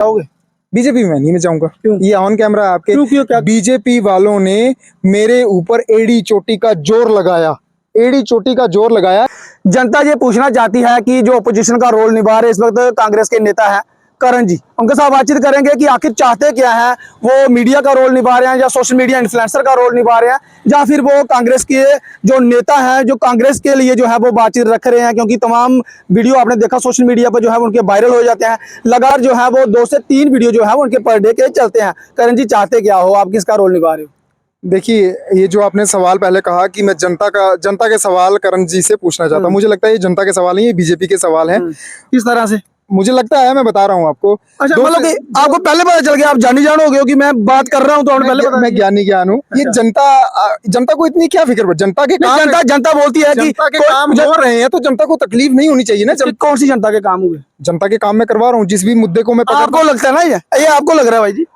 जाओगे? बीजेपी में नहीं मैं जाऊंगा। क्यों? ये ऑन कैमरा है आपके। क्यों क्या? बीजेपी वालों ने मेरे ऊपर एड़ी चोटी का जोर लगाया, एड़ी चोटी का जोर लगाया। जनता ये पूछना चाहती है कि जो अपोजिशन का रोल निभा रहे इस वक्त कांग्रेस के नेता है करण जी, उनके साथ बातचीत करेंगे कि आखिर चाहते क्या हैं, वो मीडिया का रोल निभा रहे हैं या सोशल मीडिया इन्फ्लुएंसर का रोल निभा रहे हैं, या फिर वो कांग्रेस के जो नेता हैं जो कांग्रेस के लिए जो है वो बातचीत रख रहे हैं। क्योंकि तमाम वीडियो आपने देखा सोशल मीडिया पर जो है उनके वायरल हो जाते हैं, लगातार जो है वो 2 से 3 वीडियो जो है वो उनके पर डे के चलते हैं। करण जी चाहते क्या हो, आप किसका रोल निभा रहे हो? देखिए, ये जो आपने सवाल पहले कहा कि मैं जनता के सवाल करण जी से पूछना चाहता हूँ, मुझे लगता है ये जनता के सवाल नहीं, ये बीजेपी के सवाल हैं। किस तरह से? मुझे लगता है, मैं बता रहा हूँ आपको। अच्छा, मतलब कि आपको पहले पता चल गया, आप जानी जान हो गए हो कि मैं बात कर रहा हूँ तो पहले पता? मैं ज्ञानी ज्ञान हूँ। ये जनता को इतनी क्या फिक्र? जनता के काम, जनता बोलती है कि जनता के काम हो रहे हैं तो जनता को तकलीफ नहीं होनी चाहिए ना। कौन सी जनता के काम हुए? जनता के काम मैं करवा रहा हूँ, जिस भी मुद्दे को मैं आपको लगता है ना ये आपको लग रहा है भाई जी?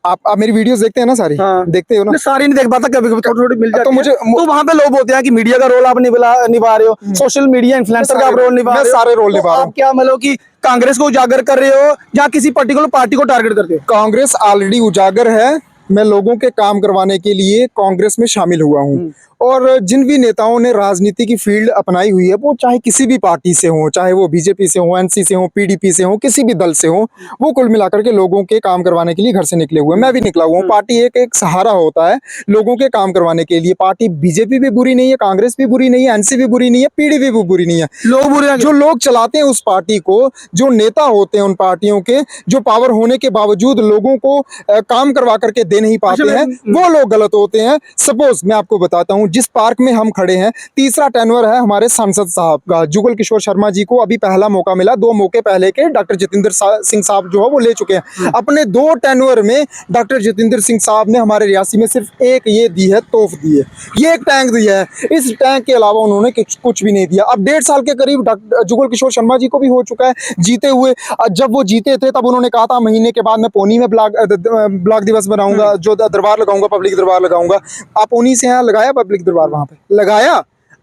आप मेरी वीडियोस देखते हैं ना सारी? हाँ। देखते हो ना? मैं सारी नहीं देख पाता, कभी कभी थोड़ी थोड़ी मिल जाती तो मुझे है। तो वहां पे लोग बोलते हैं कि मीडिया का रोल आप निभा रहे हो, सोशल मीडिया इन्फ्लुएंसर का आप रोल निभा रहे हो। मैं सारे रोल निभा रहा हूँ। आप क्या मतलब कि कांग्रेस को उजागर कर रहे हो या किसी पर्टिकुलर पार्टी को टारगेट करते हो? कांग्रेस ऑलरेडी उजागर है। मैं लोगों के काम करवाने के लिए कांग्रेस में शामिल हुआ हूँ। और जिन भी नेताओं ने राजनीति की फील्ड अपनाई हुई है, वो चाहे किसी भी पार्टी से हो, चाहे वो बीजेपी से हो, एनसी से हो, पीडीपी से हो, किसी भी दल से हो, वो कुल मिलाकर के लोगों के काम करवाने के लिए घर से निकले हुए। मैं भी निकला हुआ हूँ। पार्टी एक सहारा होता है लोगों के काम करवाने के लिए। पार्टी बीजेपी भी बुरी नहीं है, कांग्रेस भी बुरी नहीं है, एनसी भी बुरी नहीं है, पीडीपी भी बुरी नहीं है। लोग बुरे जो लोग चलाते हैं उस पार्टी को, जो नेता होते हैं उन पार्टियों के, जो पावर होने के बावजूद लोगों को काम करवा करके दे नहीं पाते हैं, वो लोग गलत होते हैं। सपोज मैं आपको बताता हूँ, जिस पार्क में हम खड़े हैं, तीसरा टेन्योर है हमारे सांसद साहब का, जुगल किशोर शर्मा जी को अभी पहला मौका मिला। 2 मौके पहले के डॉक्टर जितेंद्र सिंह साहब जो है वो ले चुके हैं। अपने 2 टेन्योर में डॉक्टर जितेंद्र सिंह साहब ने हमारे रियासी में सिर्फ एक ये दी है, तोहफ दी है, ये एक टैंक दिया है। इस टैंक के अलावा उन्होंने कुछ भी नहीं दिया। अब 1.5 साल के करीब डॉक्टर जुगल किशोर शर्मा जी को भी हो चुका है जीते हुए। जब वो जीते थे तब उन्होंने कहा था महीने के बाद मैं पौनी में ब्लॉक दिवस बनाऊंगा, जो दरबार लगाऊंगा, पब्लिक दरबार लगाऊंगा। आप उन्हीं से यहाँ लगाया पब्लिक दरबार? वहां पे लगाया?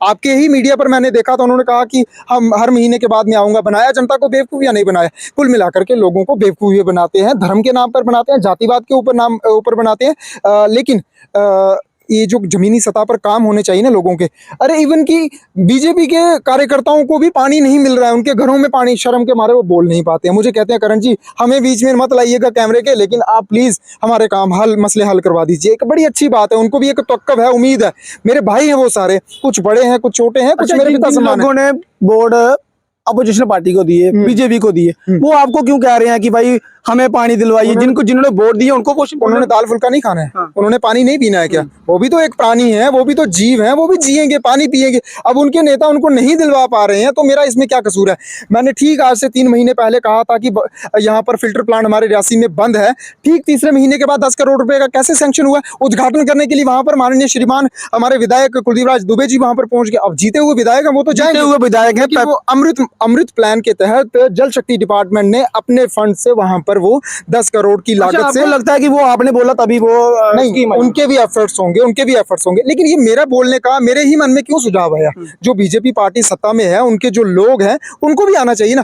आपके ही मीडिया पर मैंने देखा था, उन्होंने कहा कि हम हर महीने के बाद में आऊंगा। बनाया जनता को बेवकूफ या नहीं बनाया? कुल मिलाकर के लोगों को बेवकूफ बनाते हैं, धर्म के नाम पर बनाते हैं, जातिवाद के ऊपर बनाते हैं। लेकिन ये जो जमीनी सतह पर काम होने चाहिए ना लोगों के, अरे इवन की बीजेपी के कार्यकर्ताओं को भी पानी नहीं मिल रहा है, उनके घरों में पानी, शर्म के मारे वो बोल नहीं पाते हैं। मुझे कहते हैं करण जी हमें बीच में मत लाइएगा कैमरे के, लेकिन आप प्लीज हमारे मसले हल करवा दीजिए। एक बड़ी अच्छी बात है, उनको भी एक तवक्कुफ है, उम्मीद है। मेरे भाई हैं वो सारे, कुछ बड़े हैं, कुछ छोटे हैं, कुछ मेरे पिता समान लोगों ने बोर्ड अपोजिशन पार्टी को दिए, बीजेपी को दिए, वो आपको क्यों कह रहे हैं कि भाई हमें पानी दिलवाइए? जिन्होंने वोट दिए उनको क्वेश्चन, उन्होंने दाल फुल्का नहीं खाना है? हाँ। उन्होंने पानी नहीं पीना है क्या? वो भी तो एक प्राणी है, वो भी तो जीव है, वो भी जिएंगे, पानी पिएंगे। अब उनके नेता उनको नहीं दिलवा पा रहे हैं तो मेरा इसमें क्या कसूर है? मैंने ठीक आज से 3 महीने पहले कहा था कि यहाँ पर फिल्टर प्लांट हमारे रियासी में बंद है। ठीक तीसरे महीने के बाद 10 करोड़ रुपए का कैसे सैंक्शन हुआ? उद्घाटन करने के लिए वहां पर माननीय श्रीमान हमारे विधायक कुलदीप राज दुबे जी वहां पर पहुंच गए। अब जीते हुए विधायक है, वो तो जाएंगे हुए विधायक है। वो अमृत प्लान के तहत जल शक्ति डिपार्टमेंट ने अपने फंड से वहां पर वो 10 करोड़ की लागत से, लगता है कि वो आपने बोला तभी वो नहीं, उनके भी एफर्ट्स होंगे, लेकिन ये मेरा बोलने का मेरे ही मन में क्यों सुझाव आया? जो बीजेपी पार्टी सत्ता में है, उनके जो लोग हैं उनको भी आना चाहिए ना।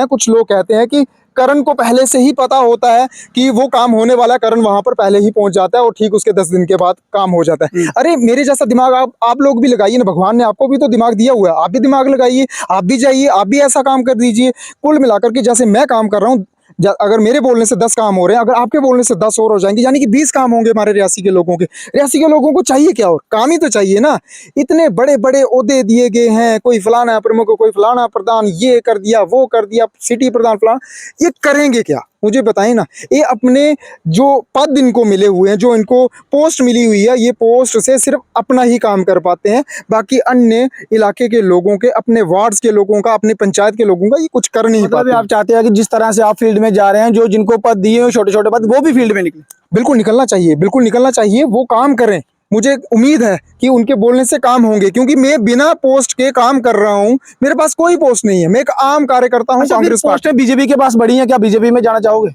कुछ लोग कहते हैं कि करण को पहले से ही पता होता है कि वो काम होने वाला है, करण वहां पर पहले ही पहुंच जाता है और ठीक उसके 10 दिन के बाद काम हो जाता है। अरे मेरे जैसा दिमाग आप लोग भी लगाइए ना, भगवान ने आपको भी तो दिमाग दिया हुआ है, आप भी दिमाग लगाइए, आप भी जाइए, आप भी ऐसा काम कर दीजिए। कुल मिलाकर के जैसे मैं काम कर रहा हूँ, अगर मेरे बोलने से 10 काम हो रहे हैं, अगर आपके बोलने से 10 और हो जाएंगे, यानी कि 20 काम होंगे हमारे रियासी के लोगों के। रियासी के लोगों को चाहिए क्या? और काम ही तो चाहिए ना। इतने बड़े बड़े ओहदे दिए गए हैं, कोई फलाना प्रमुख, कोई फलाना प्रधान, ये कर दिया, वो कर दिया, सिटी प्रधान फलाना, ये करेंगे क्या? मुझे बताएं ना। ये अपने जो पद इनको मिले हुए हैं, जो इनको पोस्ट मिली हुई है, ये पोस्ट से सिर्फ अपना ही काम कर पाते हैं, बाकी अन्य इलाके के लोगों के, अपने वार्ड्स के लोगों का, अपने पंचायत के लोगों का ये कुछ कर नहीं पाते। आप चाहते हैं कि जिस तरह से आप फील्ड में जा रहे हैं, जो जिनको पद दिए हो छोटे छोटे पद, वो भी फील्ड में निकले? बिल्कुल निकलना चाहिए, वो काम करें। मुझे उम्मीद है कि उनके बोलने से काम होंगे, क्योंकि मैं बिना पोस्ट के काम कर रहा हूं, मेरे पास कोई पोस्ट नहीं है, मैं एक आम कार्यकर्ता हूं। कांग्रेस पोस्ट बीजेपी के पास बड़ी है, क्या बीजेपी में जाना चाहोगे?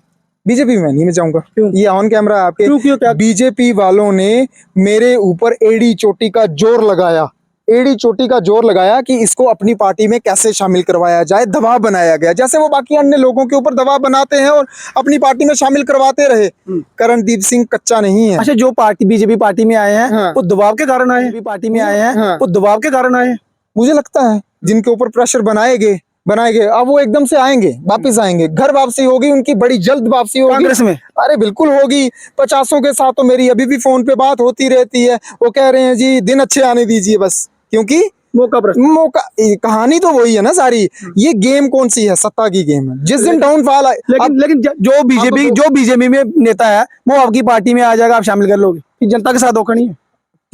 बीजेपी में नहीं मैं जाऊंगा। ये ऑन कैमरा है आपके। क्यों? बीजेपी वालों ने मेरे ऊपर एड़ी चोटी का जोर लगाया, एड़ी चोटी का जोर लगाया कि इसको अपनी पार्टी में कैसे शामिल करवाया जाए, दबाव बनाया गया, जैसे वो बाकी अन्य लोगों के ऊपर दबाव बनाते हैं और अपनी पार्टी में शामिल करवाते रहे। करणदीप सिंह कच्चा नहीं है। अच्छा, जो पार्टी बीजेपी पार्टी में आए हैं हाँ। वो दबाव के कारण आए हैं, पार्टी में आए हैं हाँ। वो दबाव के कारण आए हैं। मुझे लगता है जिनके ऊपर प्रेशर बनाए गए अब वो एकदम से आएंगे, वापिस आएंगे, घर वापसी होगी उनकी, बड़ी जल्द वापसी होगी कांग्रेस में। अरे बिल्कुल होगी। 50 के साथ तो मेरी अभी भी फोन पे बात होती रहती है। वो कह रहे हैं जी दिन अच्छे आने दीजिए बस, क्योंकि मौका कहानी तो वही है ना सारी। ये गेम कौन सी है? सत्ता की गेम है। जिस दिन डाउनफॉल आए, लेकिन जो बीजेपी में नेता है वो आपकी पार्टी में आ जाएगा, आप शामिल कर लोगे। जनता के साथ धोखा नहीं है।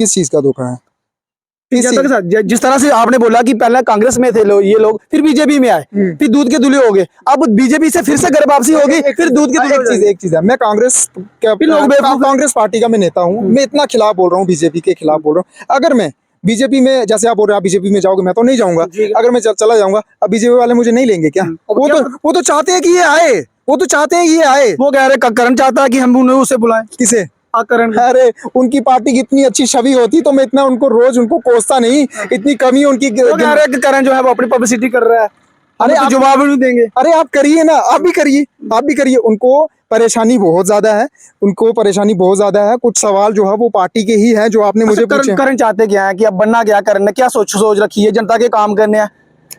किस चीज का धोखा है? जनता के साथ जिस तरह से आपने बोला कि पहले कांग्रेस में थे ये लोग, फिर बीजेपी में आए, फिर दूध के दूल्हे हो गए, अब बीजेपी से फिर से घर वापसी होगी, फिर दूध के दूल्हे। एक चीज है, मैं कांग्रेस पार्टी का मैं नेता हूँ, मैं इतना खिलाफ बोल रहा हूँ, बीजेपी के खिलाफ बोल रहा हूँ। अगर मैं बीजेपी में, जैसे आप बोल रहे हैं आप बीजेपी में जाओगे, मैं तो नहीं जाऊंगा। अगर मैं चला जाऊंगा, अब बीजेपी वाले मुझे नहीं लेंगे क्या? वो तो चाहते हैं कि ये आए, वो तो चाहते हैं ये आए। वो कह रहे करण चाहता है कि हम उन्हें उसे बुलाएं। किसे? करण। अरे उनकी पार्टी की इतनी अच्छी छवि होती तो मैं इतना उनको रोज उनको कोसता नहीं। इतनी कमी उनकी। करण जो है वो अपनी पब्लिसिटी कर रहा है। अरे आप जवाब नहीं देंगे। अरे आप करिए ना, आप भी करिए। उनको परेशानी बहुत ज्यादा है, कुछ सवाल जो है वो पार्टी के ही हैं जो आपने मुझे पूछे। करण चाहते क्या है कि अब बनना क्या? करण ने क्या सोच रखी है? जनता के काम करने हैं,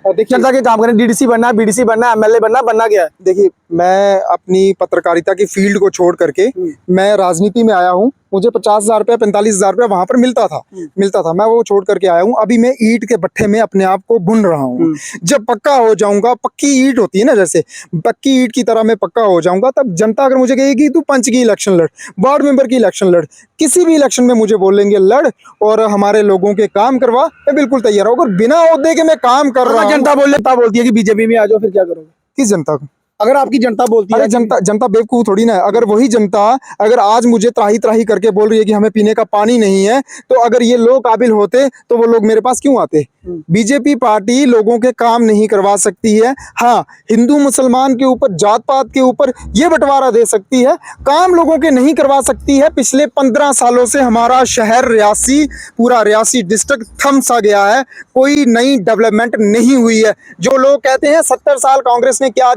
जनता के काम करने, डीडीसी बनना है, बीडीसी बनना है, एमएलए बनना क्या है? देखिए, मैं अपनी पत्रकारिता की फील्ड को छोड़ करके मैं राजनीति में आया हूँ। मुझे 50,000 रुपया 45,000 रुपया वहां पर मिलता था। मैं वो छोड़ करके आया हूँ। अभी मैं ईंट के भट्ठे में अपने आप को बुन रहा हूँ। जब पक्का हो जाऊंगा, पक्की ईंट होती है ना, जैसे पक्की ईंट की तरह मैं पक्का हो जाऊंगा, तब जनता अगर मुझे कहेगी तू पंच की इलेक्शन लड़, वार्ड मेंबर की इलेक्शन लड़, किसी भी इलेक्शन में मुझे बोलेंगे लड़ और हमारे लोगों के काम करवा, मैं बिल्कुल तैयार हूँ। अगर बिना ओहदे के मैं काम कर रहा हूँ। जनता बोलती है कि बीजेपी में आ जाओ, फिर क्या करोगे? किस जनता को? अगर आपकी जनता बोलती है, जनता बेवकूफ थोड़ी ना है। अगर वही जनता अगर आज मुझे त्राही करके बोल रही है कि हमें पीने का पानी नहीं है, तो अगर ये लोग काबिल होते तो वो लोग मेरे पास क्यों आते? बीजेपी पार्टी लोगों के काम नहीं करवा सकती है। हाँ, हिंदू मुसलमान के ऊपर, जात पात के ऊपर ये बंटवारा दे सकती है, काम लोगों के नहीं करवा सकती है। पिछले 15 सालों से हमारा शहर रियासी, पूरा रियासी डिस्ट्रिक्ट थम सा गया है, कोई नई डेवलपमेंट नहीं हुई है। जो लोग कहते हैं 70 साल कांग्रेस ने क्या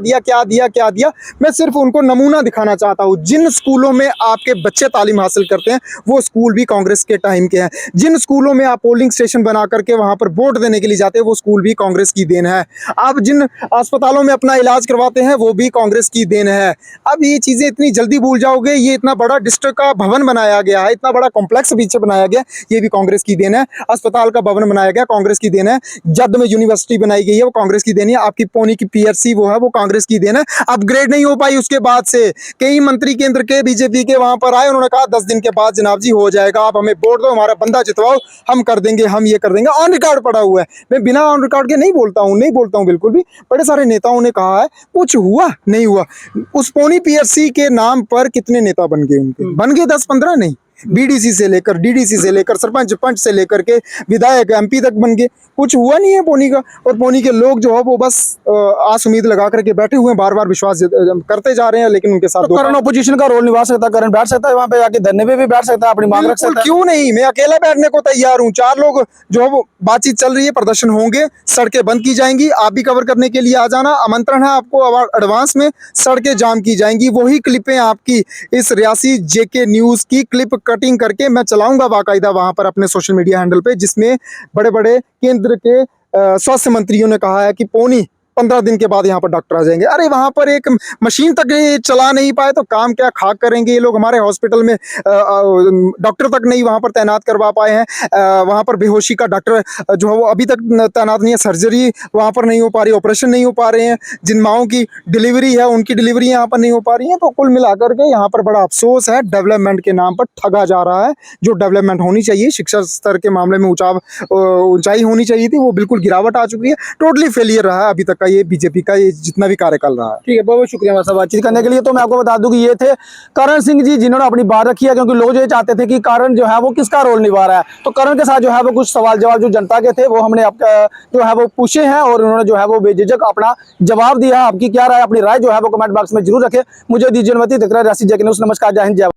दिया, मैं सिर्फ उनको नमूना दिखाना चाहता हूँ। जिन स्कूलों में आपके बच्चे तालीम हासिल करते हैं वो स्कूल भी कांग्रेस के टाइम के हैं। जिन स्कूलों में आप पोलिंग स्टेशन बना करके वहां पर वोट देने के लिए जाते हैं वो स्कूल भी कांग्रेस की देन है। आप जिन अस्पतालों में अपना इलाज करवाते हैं वो भी कांग्रेस की देन है। अब ये चीजें इतनी जल्दी भूल जाओगे? ये इतना बड़ा डिस्ट्रिक्ट का भवन बनाया गया है, इतना बड़ा कॉम्प्लेक्स पीछे बनाया गया, ये भी कांग्रेस की देन है। अस्पताल का भवन बनाया गया, कांग्रेस की देन है। जद में यूनिवर्सिटी बनाई गई है, वो कांग्रेस की देन है। आपकी पौनी की पीएचसी वो है, वो कांग्रेस की देन है। अपग्रेड नहीं हो पाई उसके बाद से। कई मंत्री केंद्र के बीजेपी के वहां पर आए, उन्होंने कहा 10 दिन के बाद जनाब जी हो जाएगा, आप हमें वोट दो, हमारा बंदा जितवाओ, हम कर देंगे, हम ये कर देंगे। ऑन रिकॉर्ड पड़ा हुआ है। मैं बिना ऑन रिकॉर्ड के नहीं बोलता हूँ बिल्कुल भी। बड़े सारे नेताओं ने कहा है, कुछ हुआ नहीं हुआ। उस पौनी पीएचसी के नाम पर कितने नेता बन गए? उनके बन गए 10-15 नहीं, बीडीसी से लेकर डीडीसी से लेकर सरपंच पंच से लेकर के विधायक एमपी तक बन गए। कुछ हुआ नहीं है पौनी का। और पौनी के लोग जो है वो बस आस उम्मीद लगा करके बैठे हुए हैं, बार-बार विश्वास करते जा रहे हैं, लेकिन उनके साथ करण ऑपोजिशन का रोल निभा सकता है। करण बैठ सकता है वहां पे जाके धरने पे भी बैठ सकता है, अपनी मांग रख सकता है। क्यों नहीं, मैं अकेला बैठने को तैयार हूँ। 4 लोग जो है वो बातचीत चल रही है, प्रदर्शन होंगे, सड़कें बंद की जाएंगी, आप भी कवर करने के लिए आ जाना। आमंत्रण है आपको, एडवांस में सड़कें जाम की जाएंगी। वही क्लिपें आपकी इस रियासी जेके न्यूज की क्लिप कटिंग करके मैं चलाऊंगा बाकायदा वहां पर अपने सोशल मीडिया हैंडल पे, जिसमें बड़े बड़े केंद्र के स्वास्थ्य मंत्रियों ने कहा है कि पौनी 15 दिन के बाद यहाँ पर डॉक्टर आ जाएंगे। अरे वहां पर एक मशीन तक चला नहीं पाए तो काम क्या खाक करेंगे ये लोग? हमारे हॉस्पिटल में डॉक्टर तक नहीं वहां पर तैनात करवा पाए हैं। वहां पर बेहोशी का डॉक्टर जो है वो अभी तक तैनात नहीं है। सर्जरी वहां पर नहीं हो पा रही, ऑपरेशन नहीं हो पा रहे हैं। जिन माओं की डिलीवरी है उनकी डिलीवरी यहाँ पर नहीं हो पा रही है। तो कुल मिलाकर के यहाँ पर बड़ा अफसोस है, डेवलपमेंट के नाम पर ठगा जा रहा है। जो डेवलपमेंट होनी चाहिए, शिक्षा स्तर के मामले में ऊंचाई होनी चाहिए थी, वो बिल्कुल गिरावट आ चुकी है। टोटली फेलियर रहा है अभी तक ये बीजेपी का ये जितना भी कार्यकाल रहा है। ठीक है, बहुत बहुत शुक्रिया हमारे साथ बातचीत करने के लिए। तो मैं आपको बता दूं कि ये थे करण सिंह जी, जिन्होंने अपनी बात रखी है, क्योंकि लोग ये चाहते थे कि करण जो है वो किसका रोल निभा रहा है। तो करण के साथ जो है वो कुछ सवाल जवाब जो जनता के थे वो हमने आपका जो है वो पूछे हैं, और उन्होंने जो है वो बेझिझक अपना जवाब दिया है। आपकी क्या राय, अपनी राय जो है वो कमेंट बॉक्स में जरूर रखें। मुझे दीजिए अनुमति। देख रहे हैं रियासी जेके न्यूज़। नमस्कार, जय हिंद, जय भारत।